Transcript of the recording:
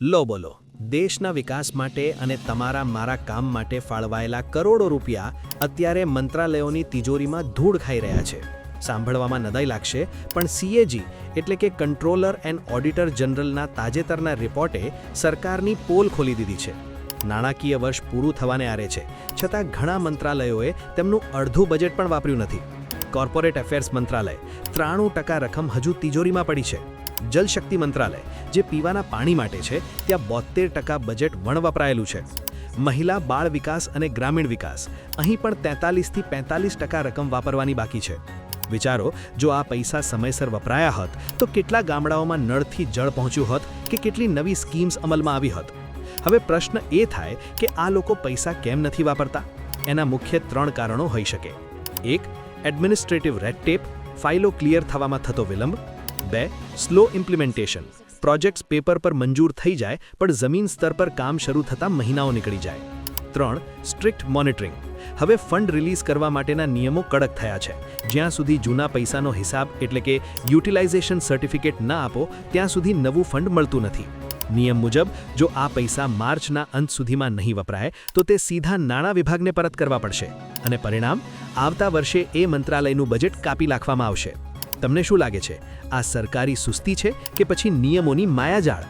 લો બોલો, દેશના વિકાસ માટે અને તમારા મારા કામ માટે ફાળવાયેલા કરોડો રૂપિયા અત્યારે મંત્રાલયોની તિજોરીમાં ધૂળ ખાઈ રહ્યા છે. સાંભળવામાં નવાઈ લાગશે, પણ સીએજી એટલે કે કંટ્રોલર એન્ડ ઓડિટર જનરલના તાજેતરના રિપોર્ટે સરકારની પોલ ખોલી દીધી છે. નાણાકીય વર્ષ પૂરું થવાને આરે છે, છતાં ઘણા મંત્રાલયોએ તેમનું અડધું બજેટ પણ વાપર્યું નથી. કોર્પોરેટ અફેર્સ મંત્રાલય 93% રકમ હજુ તિજોરીમાં પડી છે. જલશક્તિ મંત્રાલય, જે પીવાના પાણી માટે છે, ત્યાં 72% બજેટ વપરાયેલું છે. મહિલા બાળ વિકાસ અને ગ્રામીણ વિકાસ, અહીં પણ 43થી 45% રકમ વાપરવાની બાકી છે. વિચારો, જો આ પૈસા સમયસર વપરાયા હોત તો કેટલા ગામડાઓમાં નળથી જળ પહોંચ્યું હોત કે કેટલી નવી સ્કીમ્સ અમલમાં આવી હોત. હવે પ્રશ્ન એ થાય કે આ લોકો પૈસા કેમ નથી વાપરતા? એના મુખ્ય 3 કારણો હોઈ શકે. 1. એડમિનિસ્ટ્રેટિવ રેડ ટેપ, ફાઇલો ક્લિયર થવામાં થતો વિલંબ. 2. સ્લો ઇમ્પ્લિમેન્ટેશન, પ્રોજેક્ટ્સ પેપર પર મંજૂર થઈ જાય પણ જમીન સ્તર પર કામ શરૂ થતાં મહિનાઓ નીકળી જાય. 3. સ્ટ્રિક્ટ મોનિટરિંગ, હવે ફંડ રિલીઝ કરવા માટેના નિયમો કડક થયા છે. જ્યાં સુધી જૂના પૈસાનો હિસાબ એટલે કે યુટિલાઇઝેશન સર્ટિફિકેટ ના આપો ત્યાં સુધી નવું ફંડ મળતું નથી. નિયમ મુજબ જો આ પૈસા માર્ચના અંત સુધીમાં નહીં વપરાય તો તે સીધા નાણાં વિભાગને પરત કરવા પડશે, અને પરિણામ આવતા વર્ષે એ મંત્રાલયનું બજેટ કાપી નાખવામાં આવશે. તમને શું લાગે છે, આ સરકારી સુસ્તી છે કે પછી નિયમોની માયાજાળ?